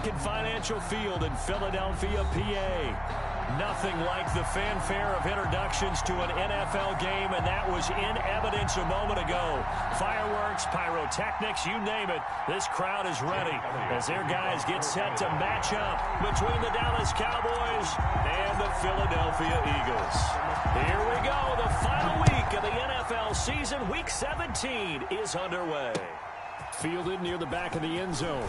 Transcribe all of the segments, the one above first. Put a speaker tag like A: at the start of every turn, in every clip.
A: American Financial Field in Philadelphia, PA. Nothing like the fanfare of introductions to an NFL game, and that was in evidence a moment ago. Fireworks, pyrotechnics, you name it. This crowd is ready as their guys get set to match up between the Dallas Cowboys and the Philadelphia Eagles. Here we go. The final week of the NFL season, Week 17, is underway. Fielded near the back of the end zone.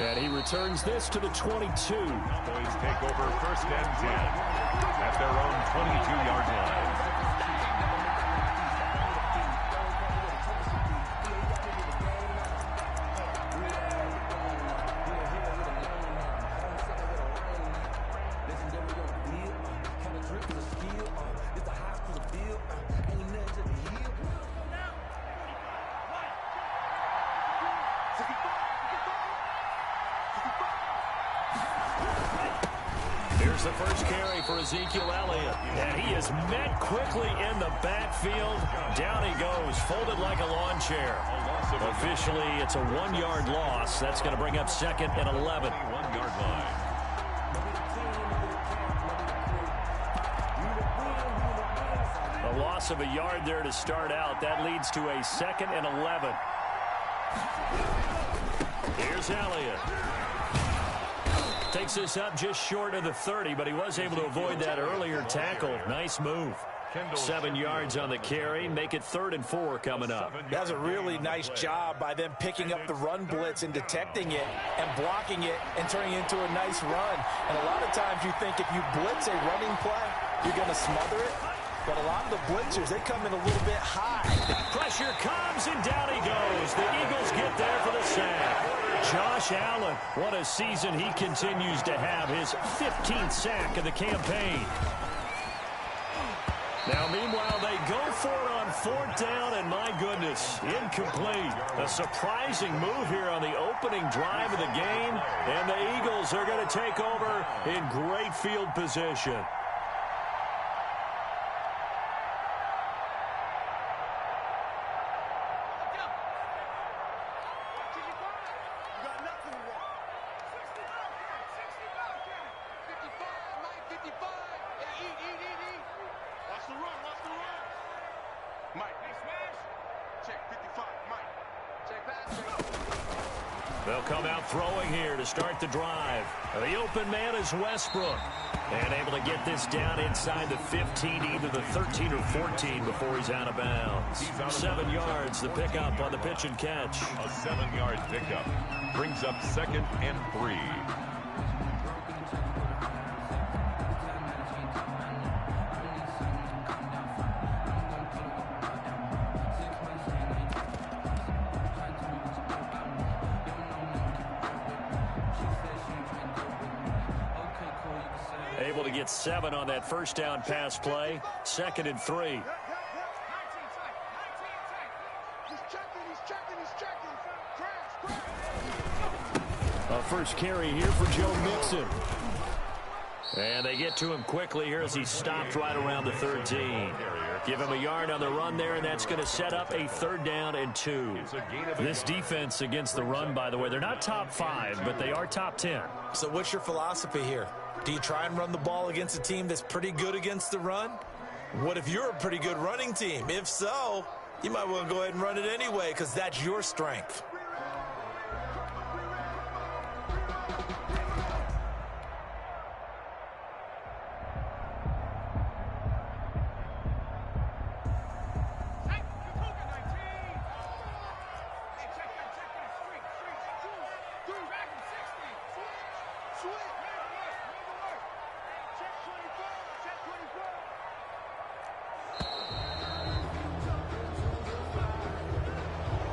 A: And he returns this to the 22.
B: Boys take over first and 10 at their own 22-yard line.
A: Here's the first carry for Ezekiel Elliott. And he is met quickly in the backfield. Down he goes, folded like a lawn chair. Officially, it's a 1-yard loss. That's going to bring up 2nd and 11.
B: 1-yard line.
A: A loss of a yard there to start out. That leads to a 2nd and 11. Here's Elliott. Takes this up just short of the 30, but he was able to avoid that earlier tackle. Nice move. 7 yards on the carry. Make it 3rd and 4 coming up.
C: That's a really nice job by them picking up the run blitz and detecting it and blocking it and turning it into a nice run. And a lot of times you think if you blitz a running play, you're going to smother it. But a lot of the blitzers, they come in a little bit high.
A: Pressure comes, and down he goes. The Eagles get there for the sack. Josh Allen, what a season he continues to have. His 15th sack of the campaign. Now, meanwhile, they go for it on 4th down, and my goodness, incomplete. A surprising move here on the opening drive of the game, and the Eagles are going to take over in great field position. They'll come out throwing here to start the drive. The open man is Westbrook. And able to get this down inside the 15, either the 13 or 14 before he's out of bounds. 7 yards, the pickup on the pitch and catch.
B: A 7-yard pickup brings up 2nd and 3.
A: Able to get 7 on that first down pass play. 2nd and 3. A first carry here for Joe Mixon. And they get to him quickly here as he stopped right around the 13. Give him a yard on the run there, and that's going to set up a 3rd down and 2. This defense against the run, by the way, they're not top 5, but they are top 10.
C: So what's your philosophy here? Do you try and run the ball against a team that's pretty good against the run? What if you're a pretty good running team? If so, you might want to go ahead and run it anyway because that's your strength.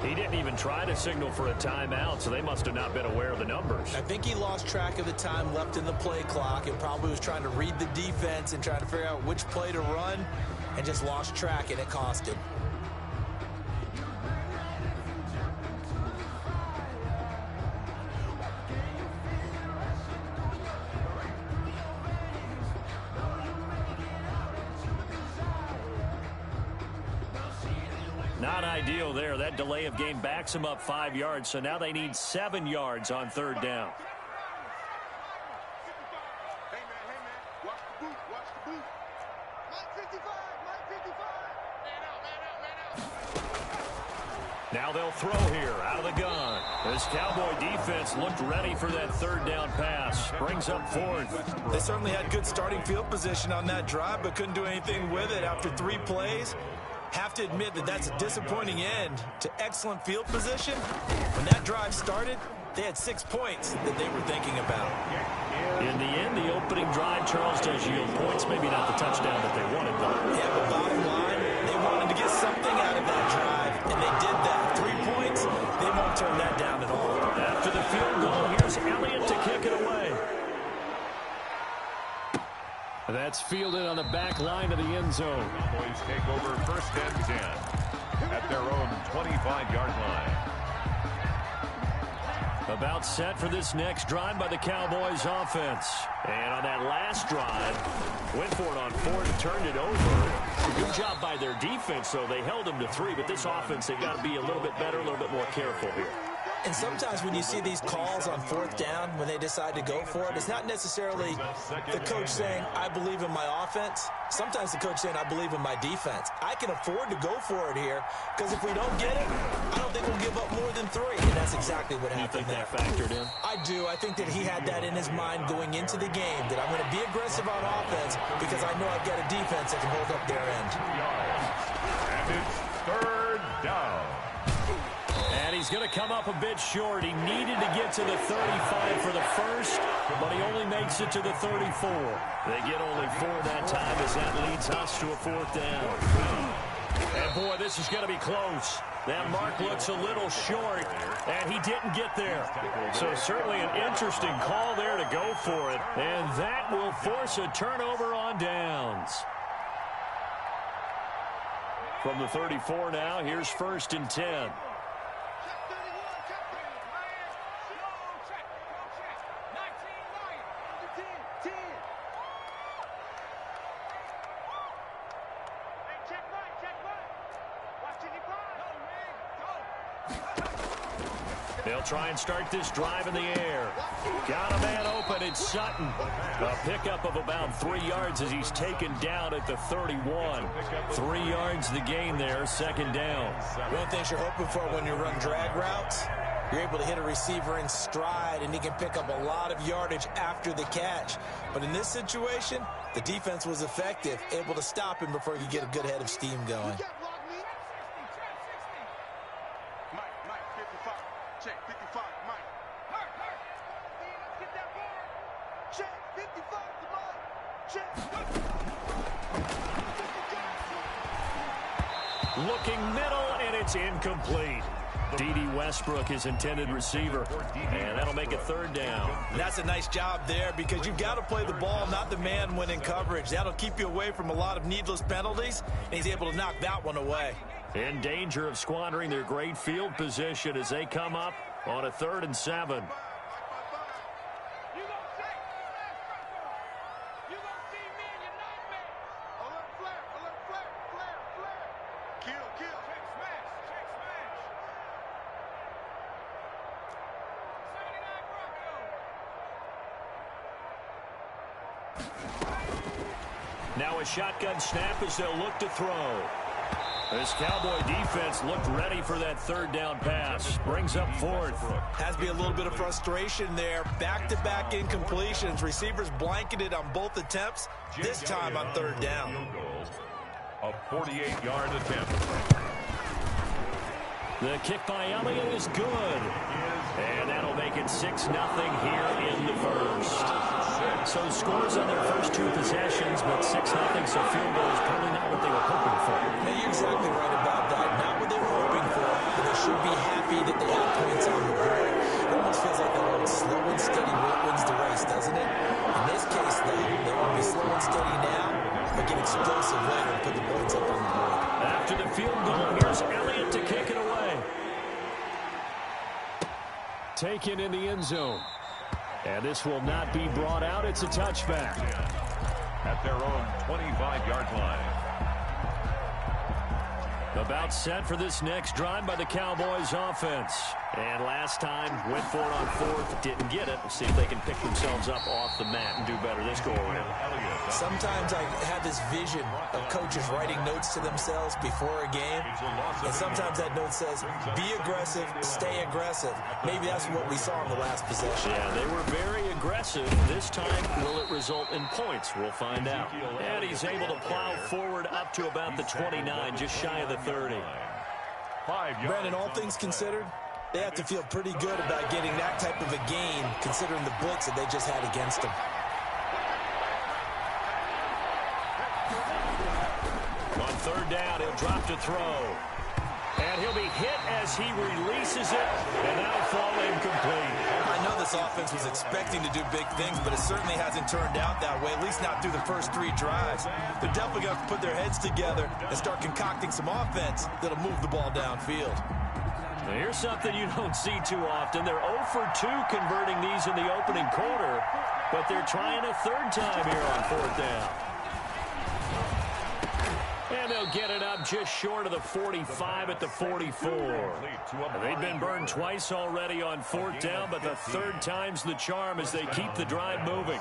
A: He didn't even try to signal for a timeout, so they must have not been aware of the numbers.
C: I think he lost track of the time left in the play clock and probably was trying to read the defense and trying to figure out which play to run and just lost track, and it cost him.
A: Not ideal there. That delay of game backs them up 5 yards, so now they need 7 yards on third down. Now they'll throw here out of the gun. This Cowboy defense looked ready for that third down pass. Brings up fourth.
C: They certainly had good starting field position on that drive, but couldn't do anything with it after 3 plays. Have to admit that that's a disappointing end to excellent field position. When that drive started, they had 6 points that they were thinking about.
A: In the end, the opening drive, Charles, does yield points. Maybe not the touchdown that they wanted, though.
C: Yeah, but bottom line, they wanted to get something out of that drive, and they did that. 3 points, they won't turn that down at all.
A: After the field goal, here's Elliott to kick it away. That's fielded on the back line of the end zone.
B: Cowboys take over first and 10 at their own 25-yard line.
A: About set for this next drive by the Cowboys offense. And on that last drive, went for it on 4th, turned it over. Good job by their defense, though. They held them to 3, but this offense, they've got to be a little bit better, a little bit more careful here.
C: And sometimes when you see these calls on 4th down, when they decide to go for it, it's not necessarily the coach saying, I believe in my offense. Sometimes the coach saying, I believe in my defense. I can afford to go for it here, because if we don't get it, I don't think we'll give up more than 3. And that's exactly what happened there.
A: You think that factored in?
C: I do. I think that he had that in his mind going into the game, that I'm going to be aggressive on offense because I know I've got a defense that can hold up their end.
B: And it's third down.
A: And he's going to come up a bit short. He needed to get to the 35 for the first, but he only makes it to the 34. They get only 4 that time as that leads us to a 4th down. And, boy, this is going to be close. That mark looks a little short, and he didn't get there. So certainly an interesting call there to go for it, and that will force a turnover on downs. From the 34 now, here's 1st and 10. They'll try and start this drive in the air. Got a man open. It's Sutton. A pickup of about 3 yards as he's taken down at the 31. 3 yards the gain there, 2nd down.
C: One of the things you're hoping for when you run drag routes, you're able to hit a receiver in stride, and he can pick up a lot of yardage after the catch. But in this situation, the defense was effective, able to stop him before he could get a good head of steam going.
A: Looking middle, and it's incomplete. D.D. Westbrook, his intended receiver, and that'll make it 3rd down.
C: That's a nice job there because you've got to play the ball, not the man when in coverage. That'll keep you away from a lot of needless penalties, and he's able to knock that one away.
A: In danger of squandering their great field position as they come up on a 3rd and 7. Now a shotgun snap as they'll look to throw. This Cowboy defense looked ready for that 3rd down pass. Brings up 4th.
C: Has to be a little bit of frustration there. Back-to-back incompletions. Receivers blanketed on both attempts, this time on 3rd down.
B: A 48-yard attempt.
A: The kick by Elliott is good. And that'll make it 6-0 here in the first. So scores on their first 2 possessions, but 6-0, so field goal is probably not what they were hoping for.
C: Now, you're exactly right about that. Not what they were hoping for, but they should be happy that they have points on the board. It almost feels like that old slow and steady wins the race, doesn't it? In this case, though, they want to be slow and steady now, but get explosive later and put the points up on the board.
A: After the field goal, here's Elliott to kick it away. Taken in the end zone. And this will not be brought out. It's a touchback.
B: At their own 25-yard line.
A: About set for this next drive by the Cowboys offense. And last time, went for it on fourth, didn't get it. See if they can pick themselves up off the mat and do better this go-around.
C: Sometimes I have this vision of coaches writing notes to themselves before a game. And sometimes that note says, be aggressive, stay aggressive. Maybe that's what we saw in the last possession.
A: Yeah, they were very aggressive. This time, will it result in points? We'll find out. And he's able to plow forward up to about the 29, just shy of the 30.
C: Brandon, all things considered, they have to feel pretty good about getting that type of a gain, considering the blitz that they just had against them.
A: On third down, he'll drop to throw. And he'll be hit as he releases it, and that'll fall incomplete.
C: I know this offense was expecting to do big things, but it certainly hasn't turned out that way, at least not through the first 3 drives. They're definitely going to have to put their heads together and start concocting some offense that'll move the ball downfield.
A: Now here's something you don't see too often. They're 0 for 2 converting these in the opening quarter, but they're trying a third time here on fourth down. And they'll get it up just short of the 45 at the 44. They've been burned twice already on fourth down, but the third time's the charm as they keep the drive moving.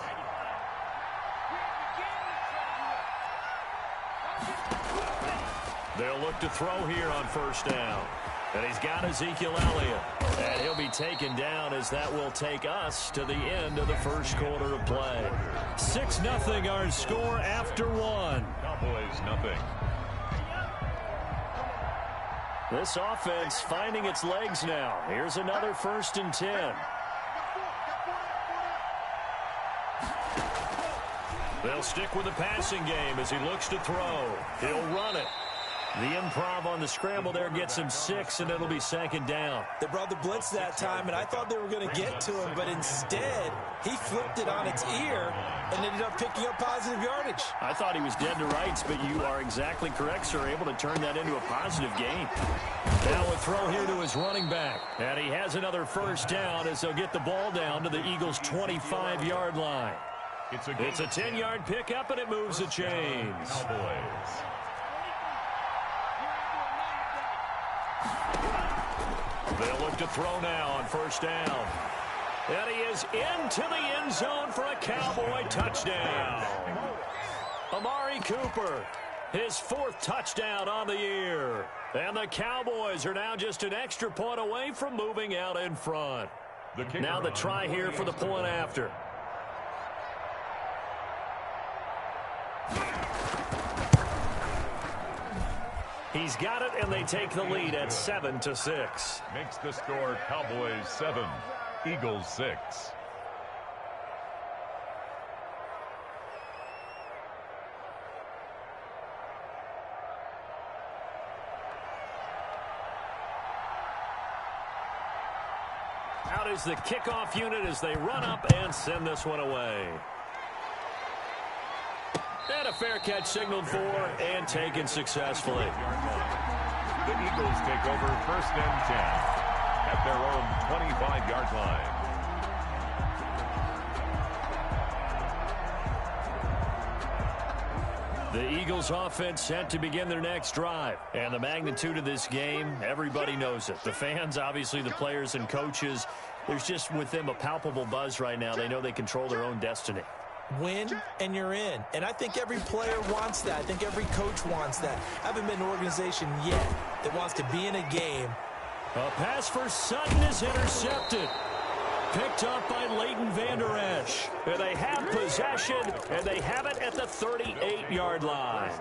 A: They'll look to throw here on first down. And he's got Ezekiel Elliott. And he'll be taken down as that will take us to the end of the first quarter of play. 6-0 our score after 1.
B: Cowboys nothing.
A: This offense finding its legs now. Here's another 1st and 10. They'll stick with the passing game as he looks to throw. He'll run it. The improv on the scramble there gets him 6, and it'll be 2nd down.
C: They brought the blitz that time, and I thought they were going to get to him, but instead, he flipped it on its ear and ended up picking up positive yardage.
A: I thought he was dead to rights, but you are exactly correct, sir, able to turn that into a positive gain. Now a throw here to his running back, and he has another 1st down as they'll get the ball down to the Eagles' 25-yard line. It's a 10-yard pickup, and it moves the chains.
B: Cowboys.
A: They'll look to throw now on 1st down. And he is into the end zone for a Cowboy touchdown. Amari Cooper, his 4th touchdown on the year. And the Cowboys are now just an extra point away from moving out in front. Now the try here for the point after. He's got it, and they take the lead at 7-6.
B: Makes the score Cowboys 7, Eagles 6.
A: Out is the kickoff unit as they run up and send this one away. And a fair catch signaled for and taken successfully.
B: The Eagles take over 1st and 10 at their own 25-yard line.
A: The Eagles offense set to begin their next drive. And the magnitude of this game, everybody knows it. The fans, obviously the players and coaches, there's just with them a palpable buzz right now. They know they control their own destiny.
C: Win, and you're in. And I think every player wants that. I think every coach wants that. I haven't been an organization yet that wants to be in a game.
A: A pass for Sutton is intercepted. Picked up by Leighton Vander Esch. And they have possession, and they have it at the 38-yard line.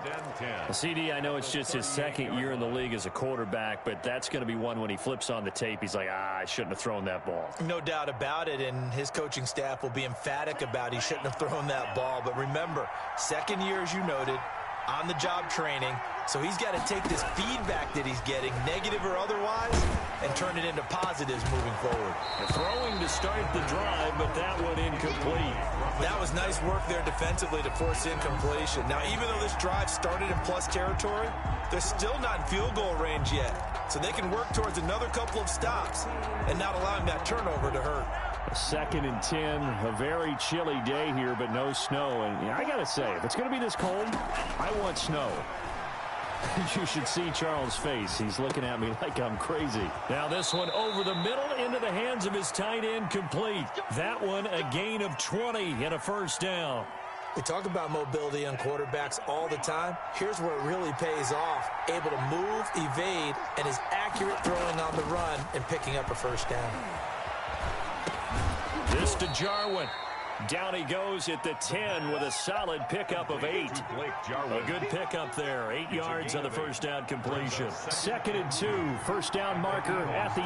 A: CD, I know it's just his 2nd year in the league as a quarterback, but that's going to be one when he flips on the tape. He's like, I shouldn't have thrown that ball.
C: No doubt about it, and his coaching staff will be emphatic about he shouldn't have thrown that ball. But remember, 2nd year, as you noted, on-the-job training. So he's got to take this feedback that he's getting, negative or otherwise, and turn it into positives moving forward.
A: Throwing to start the drive, but that one incomplete.
C: That was nice work there defensively to force incompletion. Now, even though this drive started in plus territory, they're still not in field goal range yet. So they can work towards another couple of stops and not allowing that turnover to hurt.
A: 2nd and 10, a very chilly day here, but no snow. And I got to say, if it's going to be this cold, I want snow. You should see Charles' face. He's looking at me like I'm crazy. Now this one over the middle into the hands of his tight end, complete. That one a gain of 20 and a first down.
C: We talk about mobility on quarterbacks all the time. Here's where it really pays off. Able to move, evade, and is accurate throwing on the run and picking up a first down.
A: This to Jarwin. Down he goes at the 10 with a solid pickup of 8. A good pickup there. 8 yards on the first down completion. 2nd and 2. First down marker at the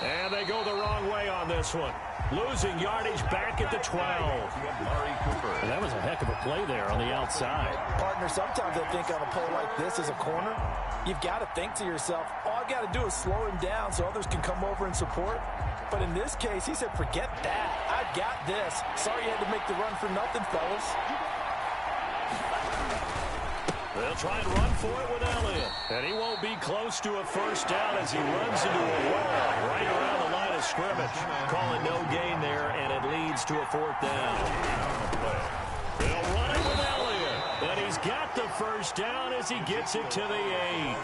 A: 8. And they go the wrong way on this one. Losing yardage back at the 12. And that was a heck of a play there on the outside.
C: Partner, sometimes I think on a play like this as a corner, you've got to think to yourself, all I got to do is slow him down so others can come over and support. But in this case, he said, forget that. I got this. Sorry you had to make the run for nothing, fellas.
A: They'll try and run for it with Elliott. And he won't be close to a first down as he runs into a wall right around the line of scrimmage. Calling no gain there, and it leads to a 4th down. They'll run it with Elliott. And he's got the first down as he gets it to the 8.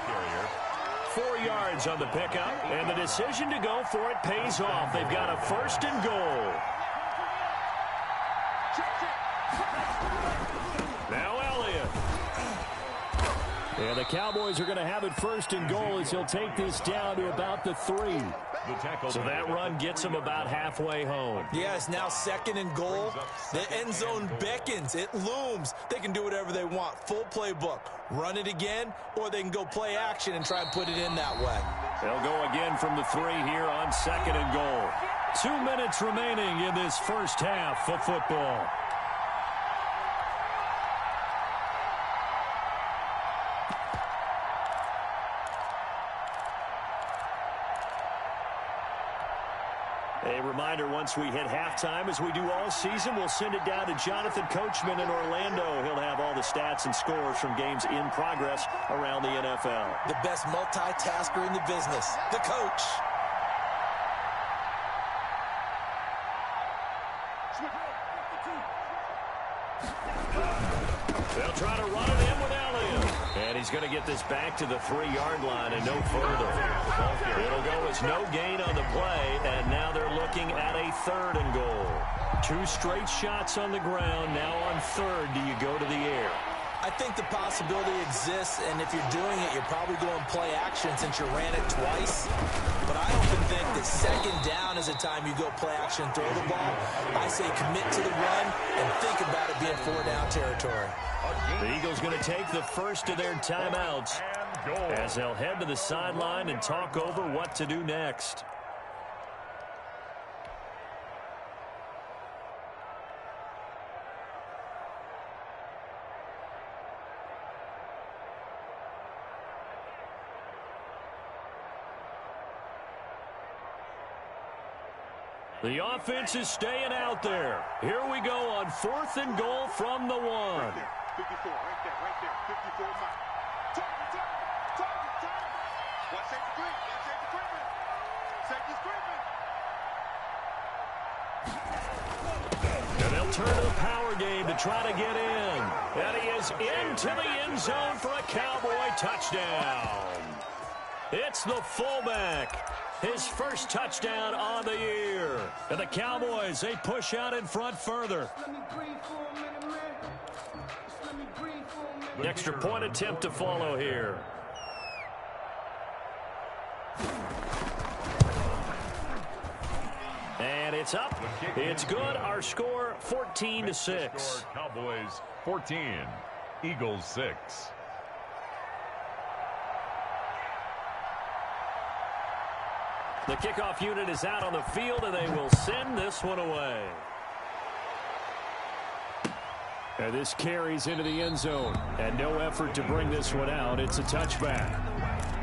A: 4 yards on the pickup, and the decision to go for it pays off. They've got a 1st and goal. Now Elliott. And the Cowboys are going to have it 1st and goal as he'll take this down to about the 3. So that run gets him about halfway home.
C: Yes, now 2nd and goal. The end zone beckons. It looms. They can do whatever they want. Full playbook. Run it again, or they can go play action and try and put it in that way.
A: They'll go again from the 3 here on 2nd and goal. 2 minutes remaining in this first half of football. A reminder, once we hit halftime, as we do all season, we'll send it down to Jonathan Coachman in Orlando. He'll have all the stats and scores from games in progress around the NFL.
C: The best multitasker in the business, the coach.
A: They'll try to run it in with Elliott. And he's going to get this back to the 3-yard line and no further. It'll go as no gain on the play, and now they're looking at a 3rd and goal. 2 straight shots on the ground. Now on 3rd, do you go to the air?
C: I think the possibility exists, and if you're doing it, you're probably going play action since you ran it twice. But I often think that 2nd down is a time you go play action and throw the ball. I say commit to the run and think about it being 4-down territory.
A: The Eagles going to take the first of their timeouts as they'll head to the sideline and talk over what to do next. The offense is staying out there. Here we go on 4th and goal from the 1.
D: Right there, 54, right there, 54 mark. Target. Watch safety creep, Safety creeping.
A: And they'll turn to the power game to try to get in. And he is into the end zone for a Cowboy touchdown. It's the fullback. His first touchdown on the year. And the Cowboys, they push out in front further. Extra point attempt to follow here. And it's up. It's good. Our score 14-6.
B: Cowboys 14, Eagles 6.
A: The kickoff unit is out on the field, and they will send this one away. And this carries into the end zone. And no effort to bring this one out. It's a touchback.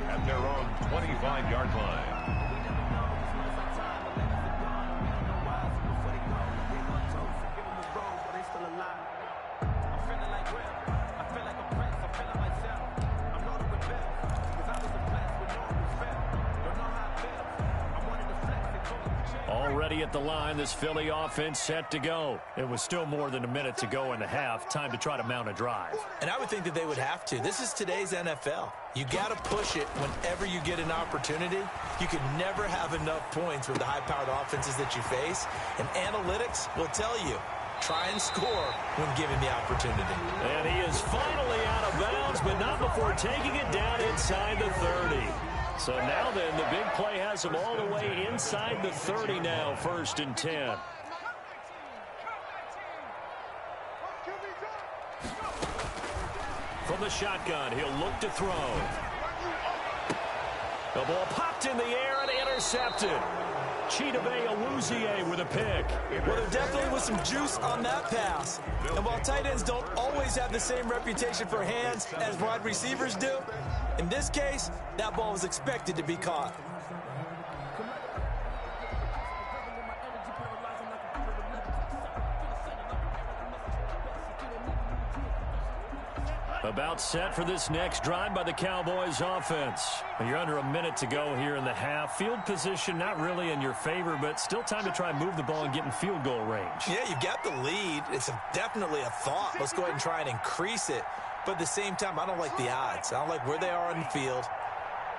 B: At their own 25-yard line.
A: Already at the line, this Philly offense set to go. It was still more than a minute to go in the half. Time to try to mount a drive.
C: And I would think that they would have to. This is today's NFL. You got to push it whenever you get an opportunity. You can never have enough points with the high-powered offenses that you face. And analytics will tell you, try and score when given the opportunity.
A: And he is finally out of bounds, but not before taking it down inside the 30. So now then, the big play has him all the way inside the 30 now, 1st and 10. From the shotgun, he'll look to throw. The ball popped in the air and intercepted. Chidobe Awuzie with a pick.
C: Well, there definitely was some juice on that pass. And while tight ends don't always have the same reputation for hands as wide receivers do, in this case, that ball was expected to be caught.
A: About set for this next drive by the Cowboys offense. You're under a minute to go here in the half. Field position not really in your favor, but still time to try and move the ball and get in field goal range.
C: Yeah, you've got the lead. It's definitely a thought. Let's go ahead and try and increase it. But at the same time, I don't like the odds. I don't like where they are on the field.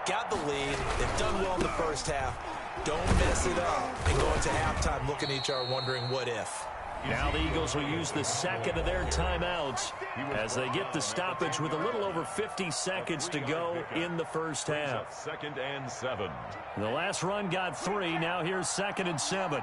C: Got the lead. They've done well in the first half. Don't mess it up and go into halftime looking at each other wondering what if.
A: Now the Eagles will use the second of their timeouts as they get the stoppage with a little over 50 seconds to go in the first half.
B: 2nd and 7.
A: The last run got 3. Now here's 2nd and 7.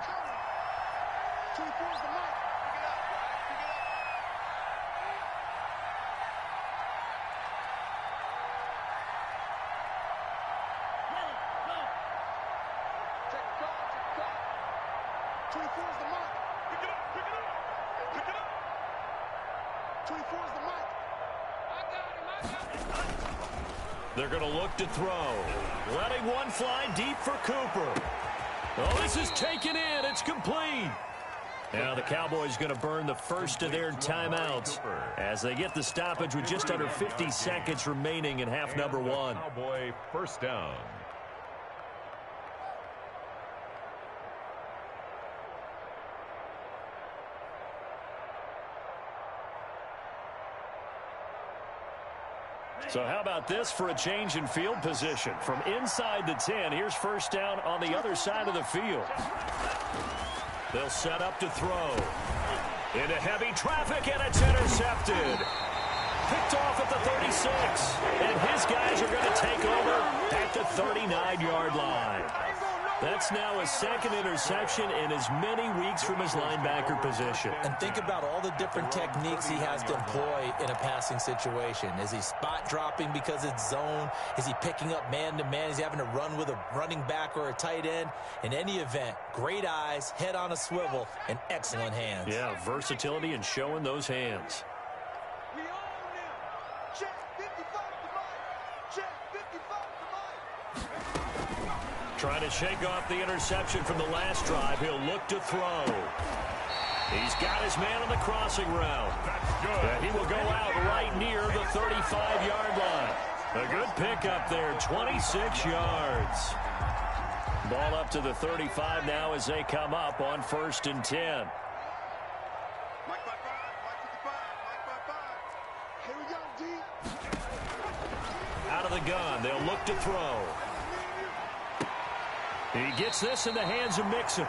A: They're going to look to throw. Letting one fly deep for Cooper. Oh, this is taken in. It's complete. Now the Cowboys going to burn the first of their timeouts as they get the stoppage with just under 50 seconds remaining in half number 1.
B: Cowboy first down.
A: So how about this for a change in field position? From inside the 10, here's first down on the other side of the field. They'll set up to throw. Into heavy traffic, and it's intercepted. Picked off at the 36. And his guys are going to take over at the 39-yard line. That's now his second interception in as many weeks from his linebacker position.
C: And think about all the different techniques he has to employ in a passing situation. Is he spot dropping because it's zone? Is he picking up man-to-man? Is he having to run with a running back or a tight end? In any event, great eyes, head on a swivel, and excellent hands.
A: Yeah, versatility and showing those hands. Trying to shake off the interception from the last drive. He'll look to throw. He's got his man on the crossing route. And he will go out right near the 35-yard line. A good pickup there, 26 yards. Ball up to the 35 now as they come up on 1st and 10. Out of the gun, they'll look to throw. He gets this in the hands of Mixon.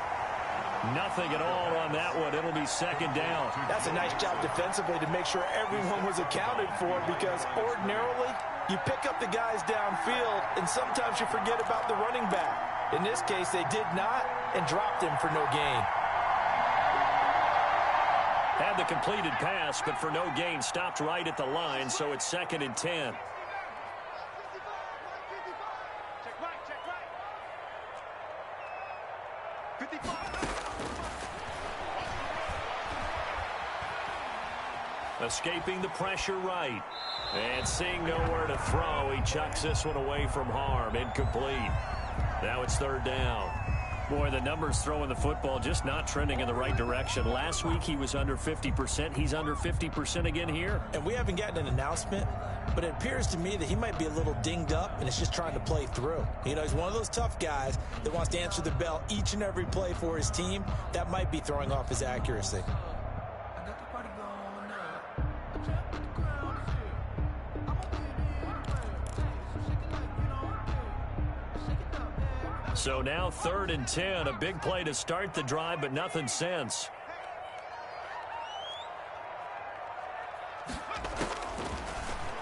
A: Nothing at all on that one. It'll be 2nd down.
C: That's a nice job defensively to make sure everyone was accounted for, because ordinarily you pick up the guys downfield and sometimes you forget about the running back. In this case, they did not and dropped him for no gain.
A: Had the completed pass, but for no gain, stopped right at the line, so it's 2nd and 10. Escaping the pressure right. And seeing nowhere to throw, he chucks this one away from harm. Incomplete. Now it's 3rd down. Boy, the numbers throwing the football just not trending in the right direction. Last week he was under 50%. He's under 50% again here.
C: And we haven't gotten an announcement, but it appears to me that he might be a little dinged up and is just trying to play through. You know, he's one of those tough guys that wants to answer the bell each and every play for his team. That might be throwing off his accuracy.
A: So now 3rd and 10, a big play to start the drive, but nothing since.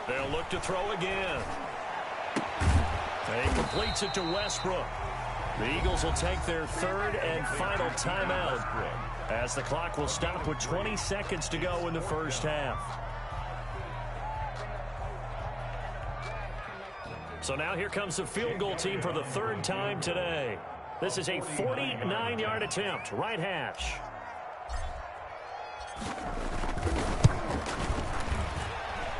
A: They'll look to throw again. He completes it to Westbrook. The Eagles will take their 3rd and final timeout as the clock will stop with 20 seconds to go in the first half. So now here comes the field goal team for the 3rd time today. This is a 49-yard attempt, right hash.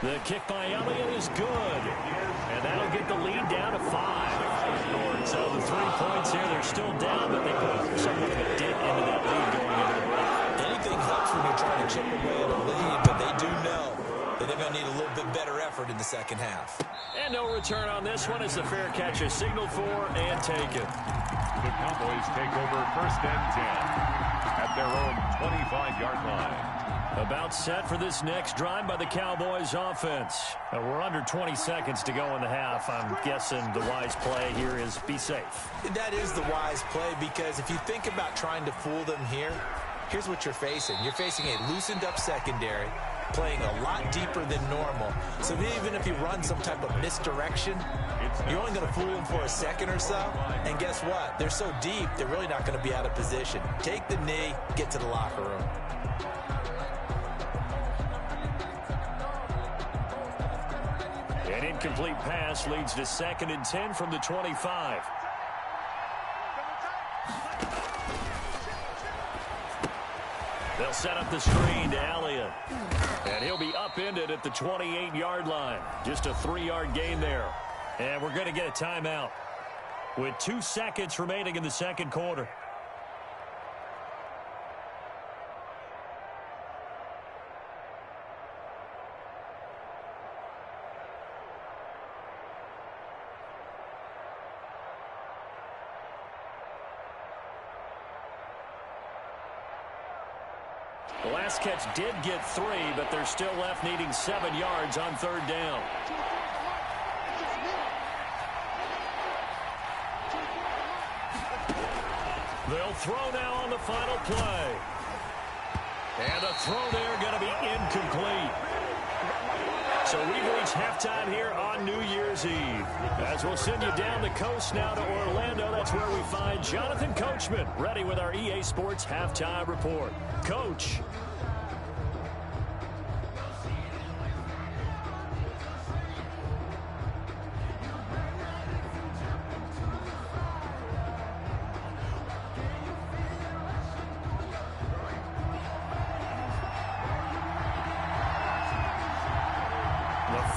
A: The kick by Elliott is good. And that'll get the lead down to 5. So the 3 points here, they're still down, but they put somewhat of a dent into that lead going into the break.
C: Anything helps when you're trying to chip away at a lead, but they do know that they're going to need a little bit better effort in the second half.
A: And no return on this one as the fair catch is signaled for and taken.
B: The Cowboys take over 1st and 10 at their own 25-yard line.
A: About set for this next drive by the Cowboys offense. We're under 20 seconds to go in the half. I'm guessing the wise play here is be safe.
C: That is the wise play, because if you think about trying to fool them here, here's what you're facing. You're facing a loosened up secondary, playing a lot deeper than normal. So even if you run some type of misdirection, you're only going to fool them for a second or so. And guess what? They're so deep, they're really not going to be out of position. Take the knee, get to the locker room.
A: An incomplete pass leads to 2nd and 10 from the 25. They'll set up the screen to Elliott. And he'll be upended at the 28-yard line. Just a 3-yard gain there. And we're going to get a timeout with 2 seconds remaining in the second quarter. The last catch did get 3, but they're still left needing 7 yards on 3rd down. They'll throw now on the final play. And the throw there going to be incomplete. So we've reached halftime here on New Year's Eve. As we'll send you down the coast now to Orlando, that's where we find Jonathan Coachman, ready with our EA Sports Halftime Report. Coach.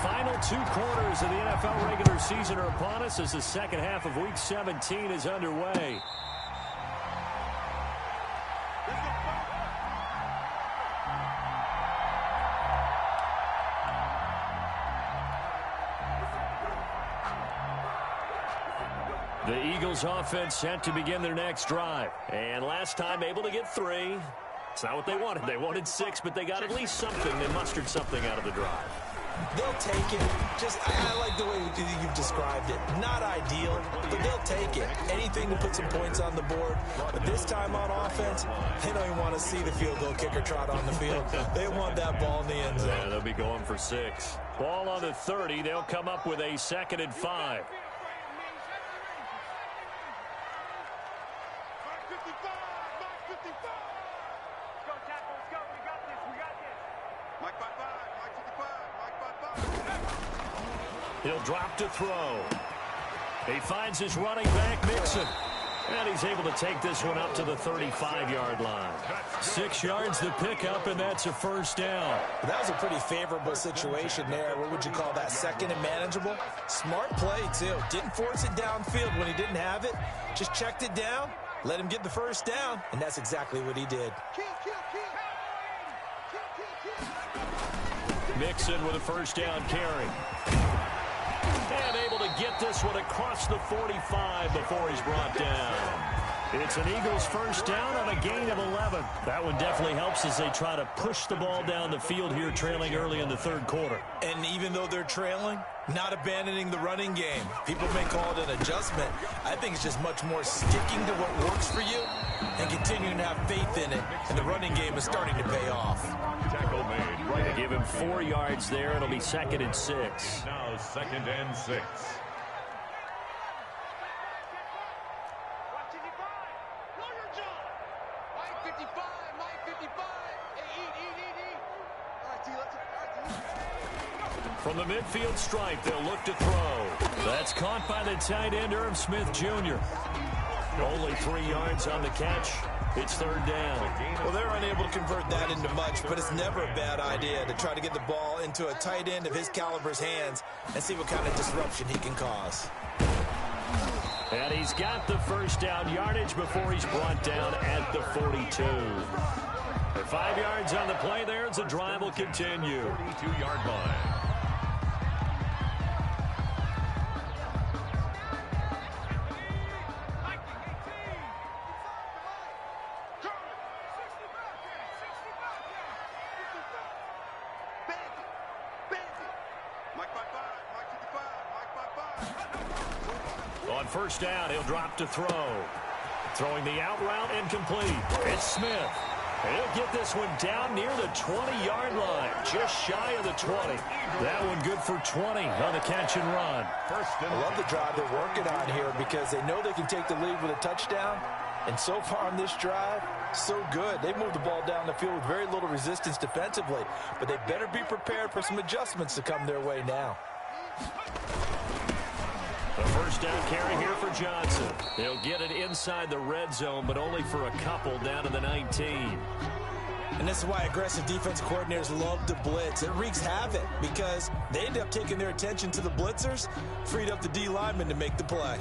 A: Final 2 quarters of the NFL regular season are upon us as the second half of Week 17 is underway. The Eagles offense set to begin their next drive. And last time able to get 3. It's not what they wanted. They wanted 6, but they got at least something. They mustered something out of the drive.
C: They'll take it. I like the way you've described it. Not ideal, but they'll take it. Anything to put some points on the board. But this time on offense, they don't even want to see the field goal kicker trot on the field. They want that ball in the end zone.
A: Yeah, they'll be going for 6. Ball on the 30. They'll come up with a 2nd and 5. He'll drop to throw. He finds his running back, Mixon. And he's able to take this one up to the 35-yard line. 6 yards to pick up, and that's a first down.
C: That was a pretty favorable situation there. What would you call that? 2nd and manageable? Smart play, too. Didn't force it downfield when he didn't have it. Just checked it down, let him get the first down, and that's exactly what he did.
A: Mixon with a first down carry. And able to get this one across the 45 before he's brought down. It's an Eagles first down on a gain of 11. That one definitely helps as they try to push the ball down the field here, trailing early in the third quarter.
C: And even though they're trailing, not abandoning the running game. People may call it an adjustment. I think it's just much more sticking to what works for you and continuing to have faith in it. And the running game is starting to pay off.
B: Tackle made. Right.
A: They give him 4 yards there. It'll be 2nd and 6.
B: Now 2nd and 6.
A: From the midfield stripe, they'll look to throw. That's caught by the tight end, Irv Smith Jr. Only 3 yards on the catch. It's 3rd down.
C: Well, they're unable to convert that into much, but it's never a bad idea to try to get the ball into a tight end of his caliber's hands and see what kind of disruption he can cause.
A: And he's got the first down yardage before he's brought down at the 42. 5 yards on the play there as the drive will continue.
B: 42-yard line.
A: On first down, he'll drop to throw. Throwing the out route incomplete. It's Smith. He'll get this one down near the 20-yard line, just shy of the 20. That one good for 20 on the catch and run.
C: I love the drive they're working on here because they know they can take the lead with a touchdown. And so far on this drive, so good. They've moved the ball down the field with very little resistance defensively, but they better be prepared for some adjustments to come their way now.
A: The first down carry here for Johnson. They'll get it inside the red zone, but only for a couple down to the 19.
C: And this is why aggressive defense coordinators love to blitz. It wreaks havoc because they end up taking their attention to the blitzers, freed up the D lineman to make the play.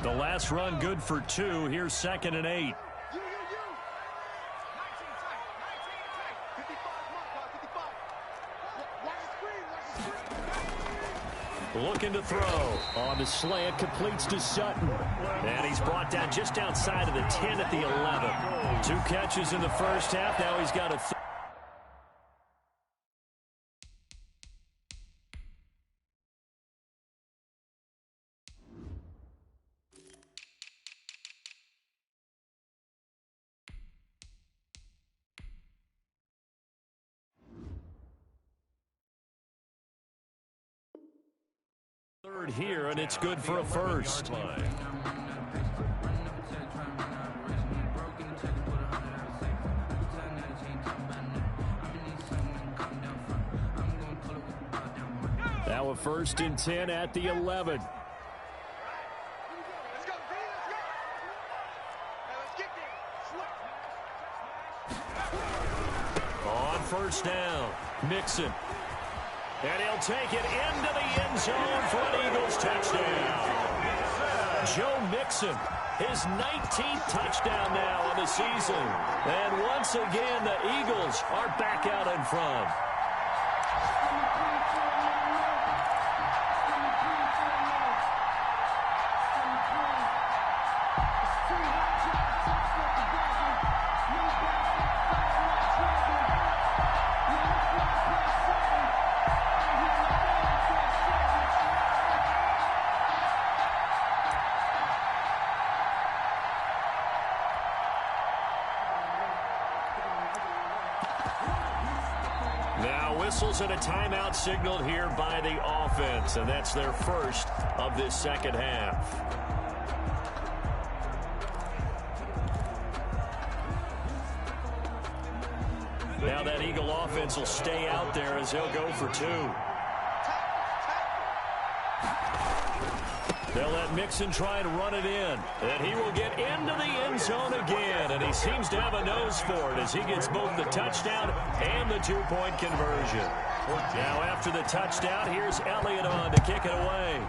A: The last run good for 2. Here's 2nd and 8. Looking to throw. On the slant, completes to Sutton. And he's brought down just outside of the 10 at the 11. 2 catches in the first half. Now he's got a... third here, and it's good for a first. Now a 1st and 10 at the 11. On first down, Mixon. And he'll take it into the end zone for an Eagles touchdown. Joe Mixon, his 19th touchdown now on the season. And once again, the Eagles are back out in front. Whistles and a timeout signaled here by the offense, and that's their first of this second half. Now that Eagle offense will stay out there as they'll go for 2. They'll let Mixon try and run it in. And he will get into the end zone again. And he seems to have a nose for it as he gets both the touchdown and the 2-point conversion. Now after the touchdown, here's Elliott on to kick it away.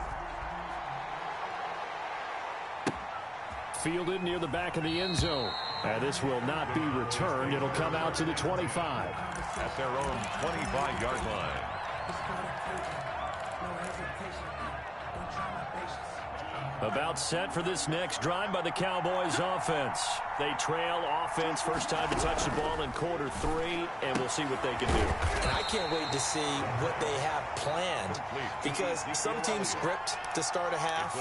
A: Fielded near the back of the end zone. And this will not be returned. It'll come out to the 25.
B: At their own 25-yard line.
A: About set for this next drive by the Cowboys offense. They trail offense, first time to touch the ball in quarter 3, and we'll see what they can do.
C: And I can't wait to see what they have planned, because some teams script to start a half.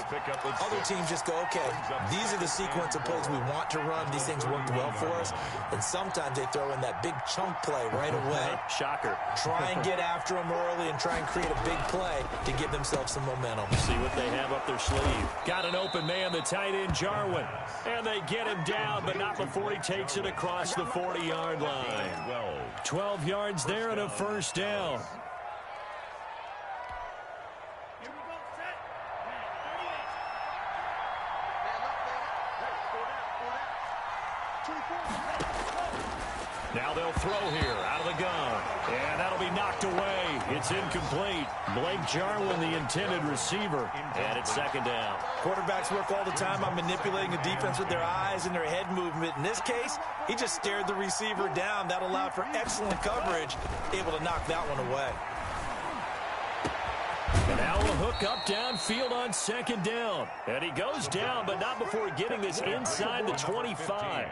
C: Other teams just go, okay, these are the sequence of plays we want to run. These things worked well for us. And sometimes they throw in that big chunk play right away.
A: Shocker.
C: Try and get after them early and try and create a big play to give themselves some momentum.
A: See what they have up their sleeve. Got an open man, the tight end, Jarwin. And they get him down, but not before he takes it across the 40-yard line. 12 yards there and a first down. Now they'll throw here out of the gun. And that'll be knocked away. It's incomplete. Blake Jarwin, the intended receiver. And it's second down.
C: Quarterbacks work all the time on manipulating the defense with their eyes and their head movement. In this case, he just stared the receiver down. That allowed for excellent coverage, able to knock that one away.
A: And now a hook up downfield on second down. And he goes down, but not before getting this inside the 25.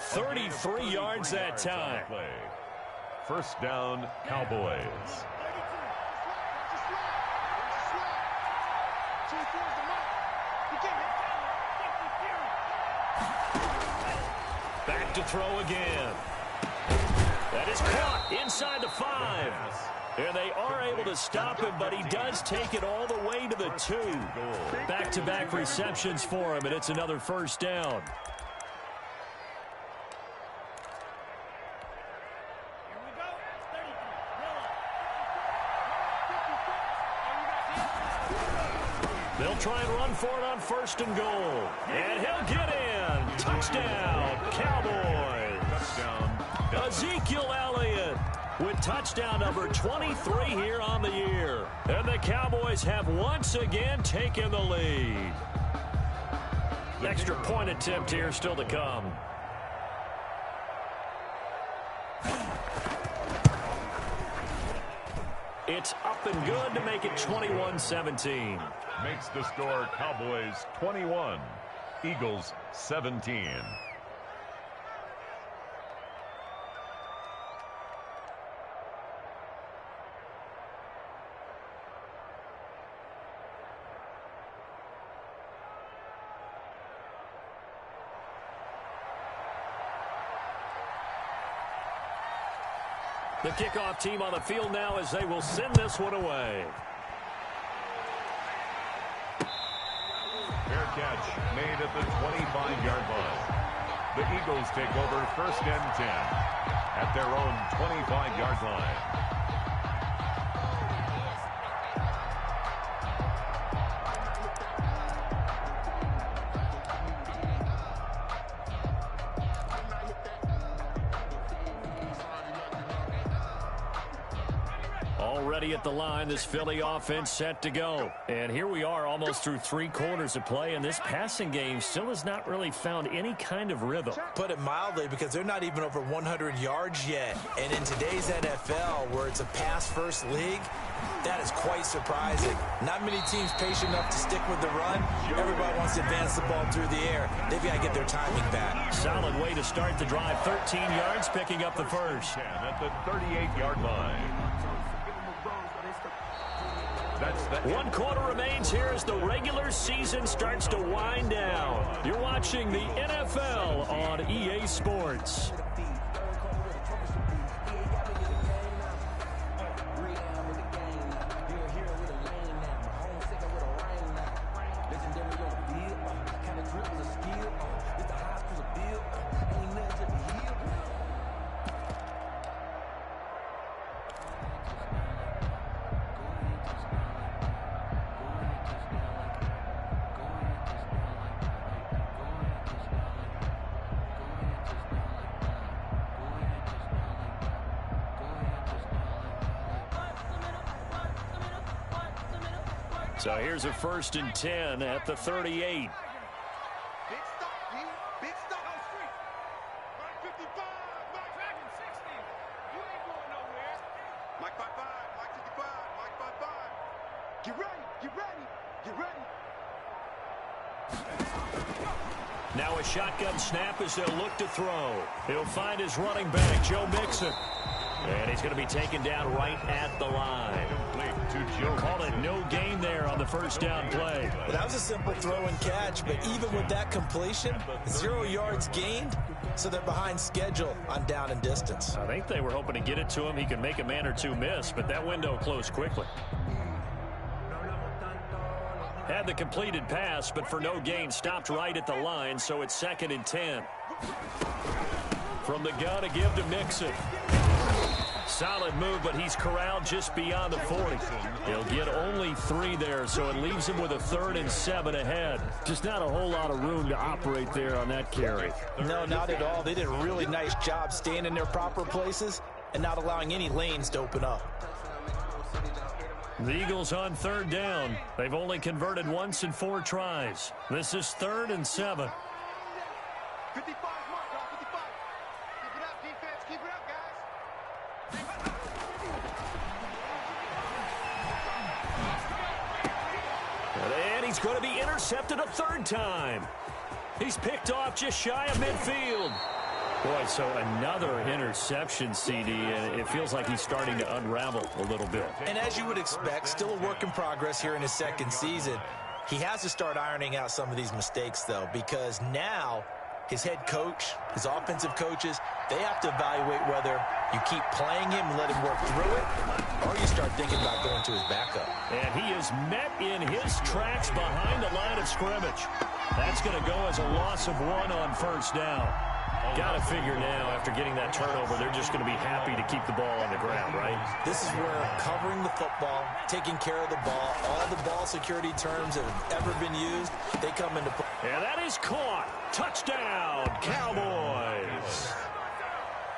A: 33 yards that time.
B: First down, Cowboys.
A: Back to throw again. That is caught inside the 5. And they are able to stop him, but he does take it all the way to the 2. Back-to-back receptions for him, and it's another first down. They'll try and run for it on first and goal. And he'll get in. Touchdown, Cowboys. Touchdown. Ezekiel Elliott with touchdown number 23 here on the year. And the Cowboys have once again taken the lead. Extra point attempt here still to come. It's up and good to make it 21-17.
B: Makes the score Cowboys 21, Eagles 17.
A: The kickoff team on the field now as they will send this one away.
B: Fair catch made at the 25-yard line. The Eagles take over first and 10 at their own 25-yard line.
A: Already at the line, this Philly offense set to go. And here we are almost through 3 quarters of play, and this passing game still has not really found any kind of rhythm.
C: Put it mildly, because they're not even over 100 yards yet. And in today's NFL, where it's a pass-first league, that is quite surprising. Not many teams patient enough to stick with the run. Everybody wants to advance the ball through the air. They've got to get their timing back.
A: Solid way to start the drive. 13 yards, picking up the first.
B: At the 38-yard line.
A: One quarter remains here as the regular season starts to wind down. You're watching the NFL on EA Sports. So here's a 1st and 10 at the 38.
D: Big stop. Mike 55. Mike Dragon 60. You ain't going nowhere. Mike 55. Mike 55. Mike 55. Get ready. Get ready. Get ready.
A: Now a shotgun snap as they'll look to throw. He'll find his running back, Joe Mixon. And he's going to be taken down right at the line. Call it no gain there on the first down play.
C: Well, that was a simple throw and catch, but even with that completion, 0 yards gained, so they're behind schedule on down and distance.
A: I think they were hoping to get it to him. He could make a man or two miss, but that window closed quickly. Had the completed pass, but for no gain, stopped right at the line, so it's 2nd and 10. From the gun, a give to Mixon. Solid move, but he's corralled just beyond the 40. He'll get only 3 there, so it leaves him with a 3rd and 7 ahead. Just not a whole lot of room to operate there on that carry.
C: No, not at all. They did a really nice job staying in their proper places and not allowing any lanes to open up.
A: The Eagles on 3rd down. They've only converted once in 4 tries. This is 3rd and 7.
D: 55 mark, y'all. 55. Keep it up, defense. Keep it up, guys.
A: And he's going to be intercepted a 3rd time. He's picked off just shy of midfield. Boy, so another interception, CD, and it feels like he's starting to unravel a little bit.
C: And as you would expect, still a work in progress here in his 2nd season. He has to start ironing out some of these mistakes, though, because now his head coach, his offensive coaches, they have to evaluate whether you keep playing him and let him work through it, or you start thinking about going to his backup.
A: And he is met in his tracks behind the line of scrimmage. That's going to go as a loss of 1 on 1st down. Got to figure now, after getting that turnover, they're just going to be happy to keep the ball on the ground, right?
C: This is where covering the football, taking care of the ball, all the ball security terms that have ever been used, they come into play.
A: And that is caught. Touchdown, Cowboys.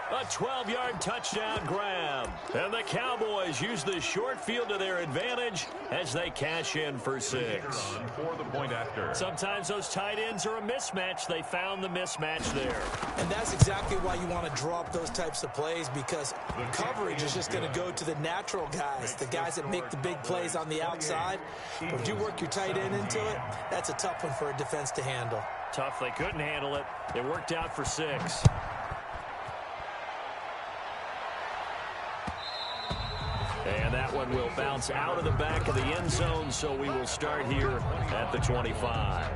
A: A 12-yard touchdown grab. And the Cowboys use the short field to their advantage as they cash in for 6.
B: For the point after.
A: Sometimes those tight ends are a mismatch. They found the mismatch there.
C: And that's exactly why you want to draw up those types of plays, because coverage is just going to go to the natural guys, the guys that make the big plays on the outside. But if you work your tight end into it, that's a tough one for a defense to handle.
A: Tough. They couldn't handle it. It worked out for 6. And that one will bounce out of the back of the end zone, so we will start here at the 25.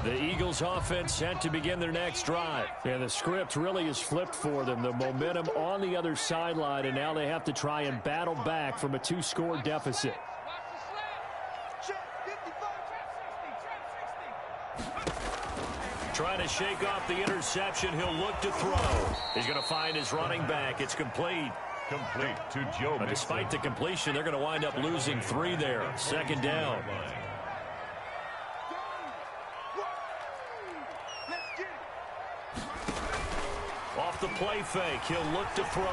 A: The Eagles offense set to begin their next drive. And the script really is flipped for them. The momentum on the other sideline, and now they have to try and battle back from a 2-score deficit. Trying to shake off the interception. He'll look to throw. He's going to find his running back. It's complete.
B: Complete to Joe Mixon.
A: Despite the completion, they're going to wind up losing 3 there. 2nd down. Off the play fake, he'll look to throw.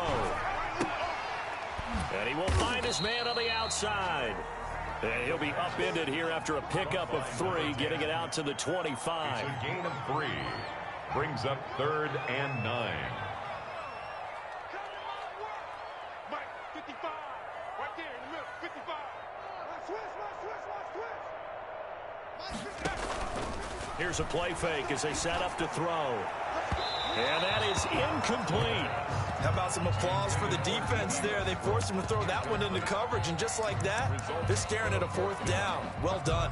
A: And he will find his man on the outside. And he'll be upended here after a pickup of 3, getting it out to the 25.
B: It's a gain of 3. Brings up 3rd and 9.
D: Mike 55. Right there in the middle. 55. Switch.
A: Here's a play fake as they set up to throw. And that is incomplete.
C: How about some applause for the defense there? They forced him to throw that one into coverage, and just like that, they're staring at a 4th down. Well done.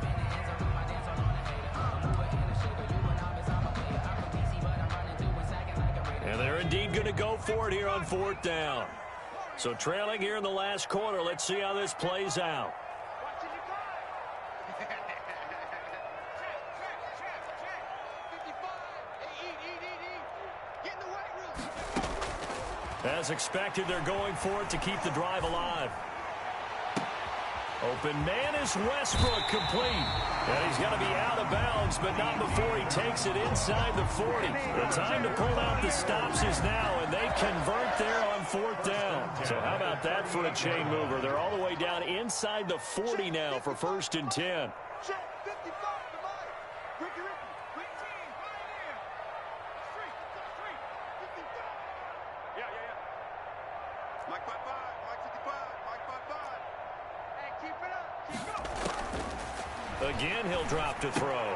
A: And they're indeed going to go for it here on 4th down. So trailing here in the last quarter, let's see how this plays out. As expected, they're going for it to keep the drive alive. Open man is Westbrook, complete. And he's going to be out of bounds, but not before he takes it inside the 40. The time to pull out the stops is now, and they convert there on 4th down. So how about that for a chain mover? They're all the way down inside the 40 now for 1st and 10. Again, he'll drop to throw.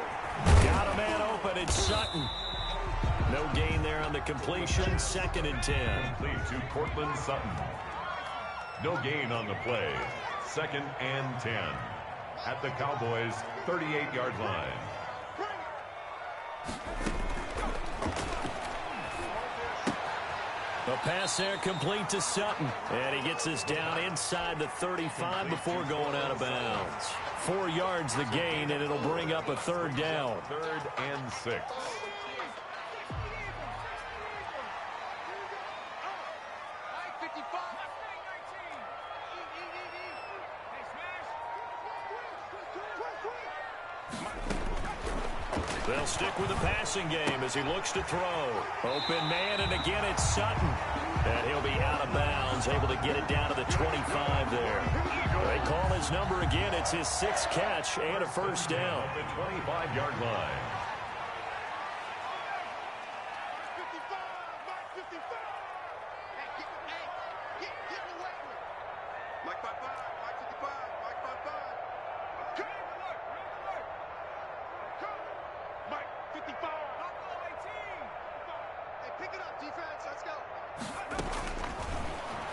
A: Got a man open, it's Sutton. No gain there on the completion, 2nd and 10.
B: Complete to Cortland Sutton. No gain on the play, 2nd and 10. At the Cowboys' 38-yard line.
A: The pass there complete to Sutton. And he gets us down inside the 35 before going out of bounds. 4 yards the gain, and it'll bring up a 3rd down.
B: 3rd and 6.
A: They'll stick with the passing game as he looks to throw. Open man, and again it's Sutton. And he'll be out of bounds, able to get it down to the 25 there. They call his number again. It's his 6th catch and a 1st down.
B: The 25-yard line.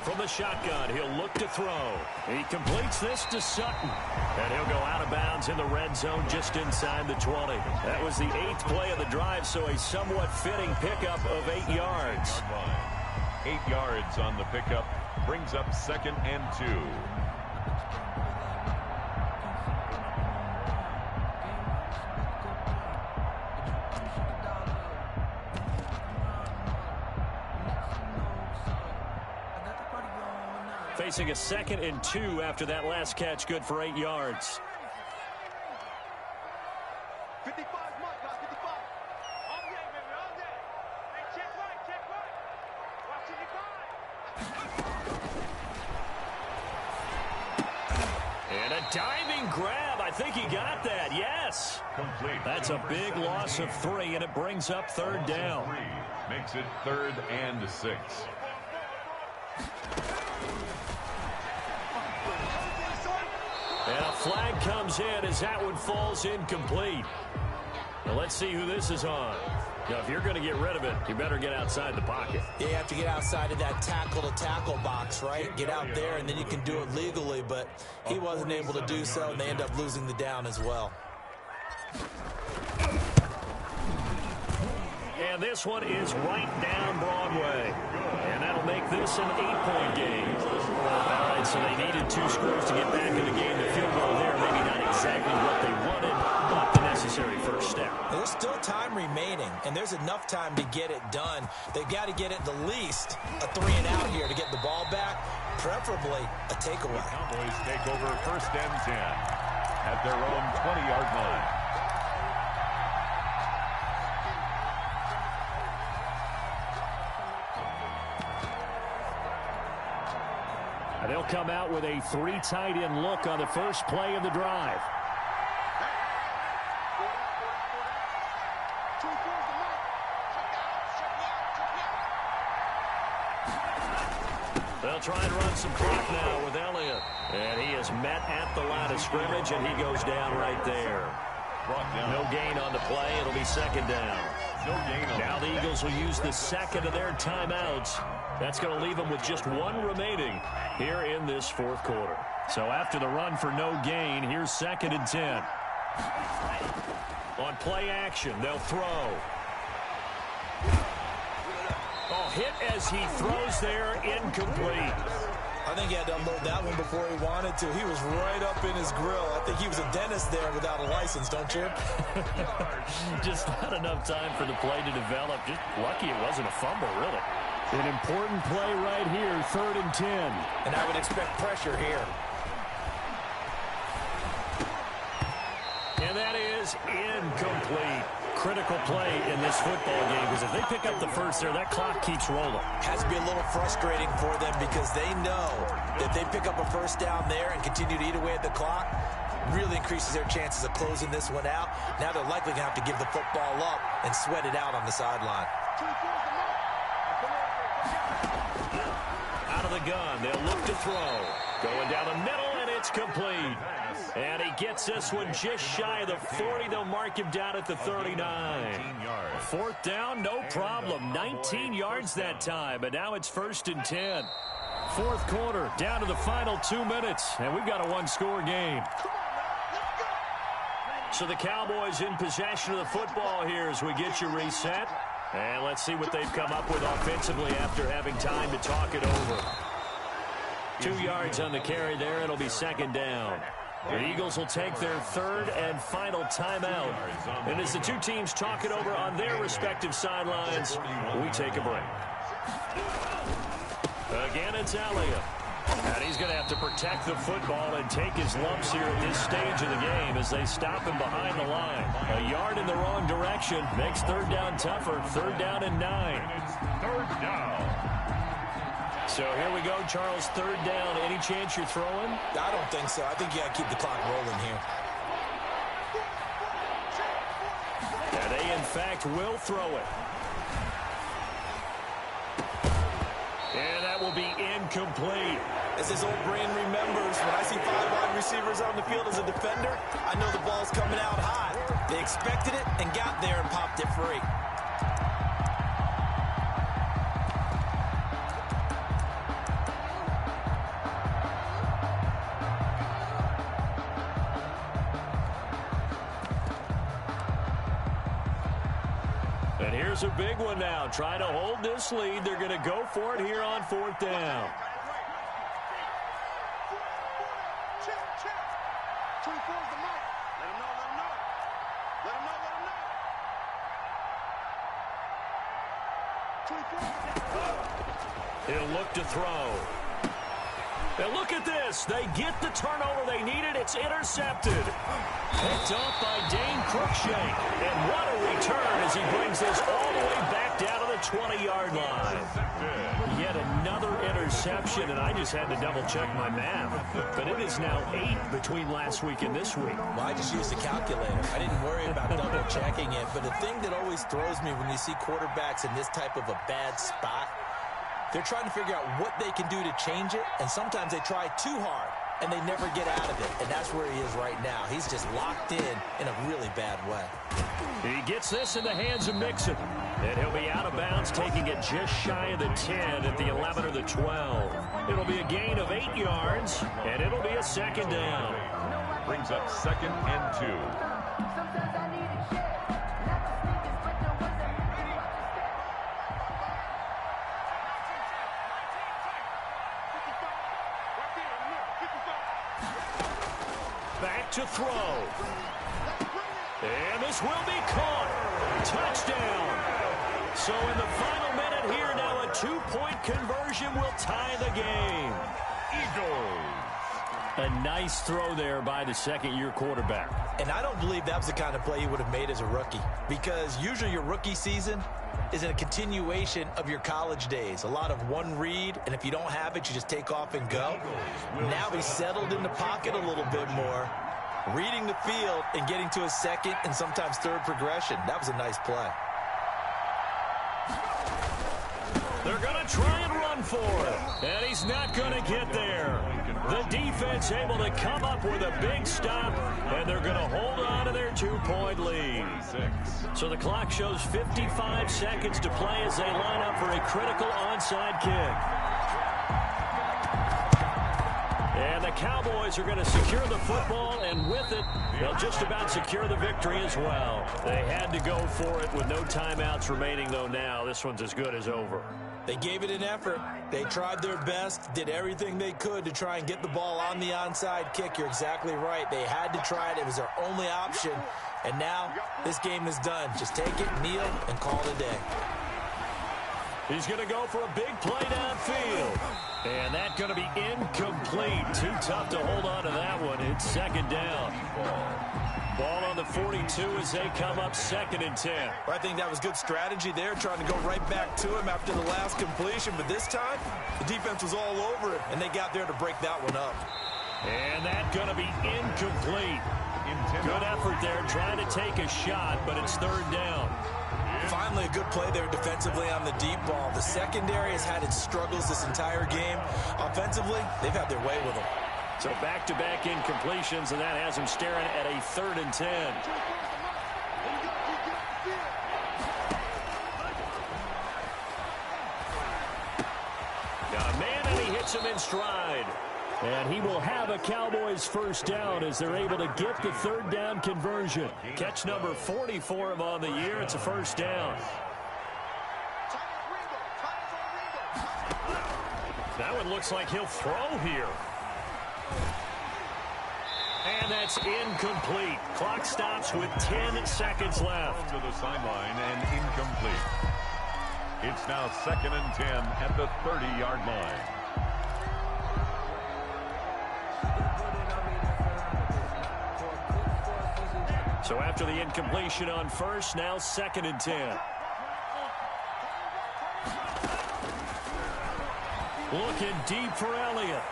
A: From the shotgun, he'll look to throw. He completes this to Sutton. And he'll go out of bounds in the red zone just inside the 20. That was the 8th play of the drive, so a somewhat fitting pickup of 8 yards.
B: 8 yards on the pickup brings up 2nd and 2.
A: Facing a 2nd and 2 after that last catch, good for 8 yards.
D: 55, Mike, 55. All day, baby, all day. Hey, check right, check right. Watch 55.
A: And a diving grab. I think he got that. Yes.
B: Complete.
A: That's a big loss of 3, and it brings up 3rd down.
B: 3 makes it 3rd and 6.
A: And a flag comes in as that one falls incomplete. Well, let's see who this is on. Now, if you're going to get rid of it, you better get outside the pocket.
C: Yeah, you have to get outside of that tackle-to-tackle box, right? Get out there, and then you can do it legally, but he wasn't able to do so, and they end up losing the down as well.
A: And this one is right down Broadway. And that'll make this an 8-point game. All right, so they needed 2 scores to get back in the game. The field goal there, maybe not exactly what they wanted, but the necessary first step.
C: There's still time remaining, and there's enough time to get it done. They've got to get it the least a 3-and-out here to get the ball back, preferably a takeaway.
B: The Cowboys take over 1st and 10 at their own 20-yard line.
A: And they'll come out with a 3 tight end look on the first play of the drive. They'll try and run some clock now with Elliott. And he is met at the line of scrimmage, and he goes down right there. No gain on the play. It'll be 2nd down.
B: No gain on
A: now the Eagles will use the 2nd of their timeouts. That's going to leave them with just 1 remaining here in this 4th quarter. So after the run for no gain, here's 2nd and 10. On play action, they'll throw. Oh, hit as he throws there, incomplete.
C: I think he had to unload that one before he wanted to. He was right up in his grill. I think he was a dentist there without a license, don't you?
A: Just not enough time for the play to develop. Just lucky it wasn't a fumble, really. An important play right here, 3rd and 10.
C: And I would expect pressure here.
A: is incomplete. Critical play in this football game, because if they pick up the first there, that clock keeps rolling.
C: Has to be a little frustrating for them because they know that if they pick up a first down there and continue to eat away at the clock, really increases their chances of closing this one out. Now they're likely going to have to give the football up and sweat it out on the sideline.
A: Out of the gun, they'll look to throw. Going down the middle, and it's complete. And he gets this one just shy of the 40. They'll mark him down at the 39. Fourth down, no problem. 19 yards that time, but now it's 1st and 10. Fourth quarter, down to the final 2 minutes, and we've got a one-score game. So the Cowboys in possession of the football here as we get you reset. And let's see what they've come up with offensively after having time to talk it over. 2 yards on the carry there. It'll be 2nd down. The Eagles will take their 3rd and final timeout. And as the two teams talk it over on their respective sidelines, we take a break. Again, it's Elliott. And he's going to have to protect the football and take his lumps here at this stage of the game as they stop him behind the line. A yard in the wrong direction makes 3rd down tougher. 3rd down and 9.
B: It's 3rd down.
A: So here we go, Charles, 3rd down. Any chance you're throwing?
C: I don't think so. I think you got to keep the clock rolling here.
A: And they, in fact, will throw it. And that will be incomplete.
C: As his old brain remembers, when I see 5 wide receivers on the field as a defender, I know the ball's coming out high. They expected it and got there and popped it free.
A: And here's a big one now. Trying to hold this lead. They're going to go for it here on 4th down. He'll look to throw. And look at this. They get the turnover they needed. It's intercepted. Picked off by Dane Cruikshank. And what a return as he brings this all the way back down to the 20-yard line. Yet another interception, and I just had to double-check my math. But it is now 8 between last week and this week.
C: Well, I just used a calculator. I didn't worry about double-checking it. But the thing that always throws me when you see quarterbacks in this type of a bad spot, they're trying to figure out what they can do to change it, and sometimes they try too hard, and they never get out of it, and that's where he is right now. He's just locked in a really bad way.
A: He gets this in the hands of Mixon, and he'll be out of bounds, taking it just shy of the 10 at the 11 or the 12. It'll be a gain of 8 yards, and it'll be a 2nd down.
B: Brings up 2nd and 2.
A: Back to throw. And this will be caught. Touchdown. So in the final minute here, now a 2-point conversion will tie the game.
B: Eagles.
A: A nice throw there by the 2nd-year quarterback.
C: And I don't believe that was the kind of play he would have made as a rookie, because usually your rookie season is in a continuation of your college days. A lot of one read, and if you don't have it, you just take off and go. Now he's settled in the pocket a little bit more, reading the field and getting to a 2nd and sometimes 3rd progression. That was a nice play.
A: They're going to try and run for it, and he's not going to get there. The defense able to come up with a big stop, and they're going to hold on to their 2-point lead. So the clock shows 55 seconds to play as they line up for a critical onside kick. And the Cowboys are going to secure the football, and with it, they'll just about secure the victory as well. They had to go for it with no timeouts remaining, though now this one's as good as over.
C: They gave it an effort. They tried their best, did everything they could to try and get the ball on the onside kick. You're exactly right. They had to try it. It was their only option. And now this game is done. Just take it, kneel, and call it a day.
A: He's going to go for a big play downfield. And that's going to be incomplete. Too tough to hold on to that one. It's 2nd down. Ball on the 42 as they come up 2nd and 10.
C: I think that was good strategy there, trying to go right back to him after the last completion. But this time, the defense was all over it, and they got there to break that one up.
A: And that's going to be incomplete. Good effort there, trying to take a shot, but it's 3rd down.
C: Finally, a good play there defensively on the deep ball. The secondary has had its struggles this entire game. Offensively, they've had their way with them.
A: So back-to-back incompletions, and that has them staring at a 3rd and 10. Got a man, and he hits him in stride. And he will have a Cowboys 1st down as they're able to get the 3rd down conversion. Catch number 40 for him on the year. It's a 1st down. That one looks like he'll throw here. And that's incomplete. Clock stops with 10 seconds left.
B: To the sideline and incomplete. It's now 2nd and 10 at the 30-yard line.
A: So after the incompletion on 1st, now 2nd and 10. Looking deep for Elliott.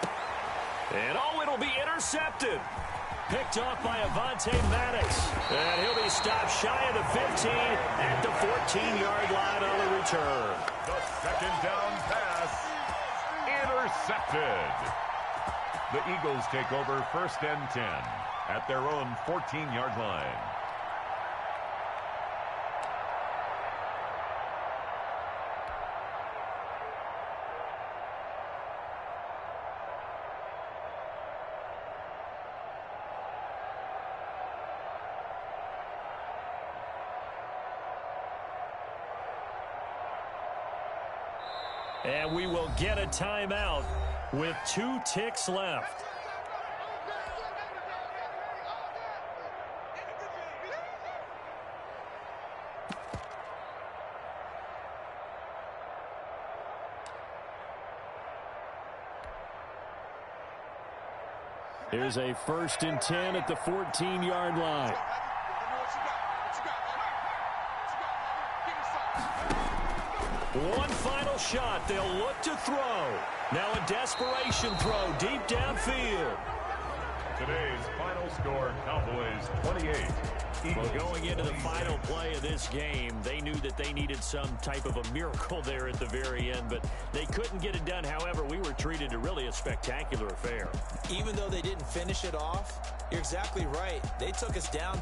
A: And it'll be intercepted. Picked off by Avonte Maddox. And he'll be stopped shy of the 15 at the 14-yard line on the return.
B: The 2nd down pass intercepted. The Eagles take over 1st and 10 at their own 14-yard line.
A: And we will get a timeout with 2 ticks left. Here's a 1st and 10 at the 14-yard line. One final shot. They'll look to throw. Now a desperation throw deep downfield.
B: Today's final score, Cowboys 28.
A: Well, going into the final play of this game, they knew that they needed some type of a miracle there at the very end, but they couldn't get it done. However, we were treated to really a spectacular affair.
C: Even though they didn't finish it off, you're exactly right. They took us down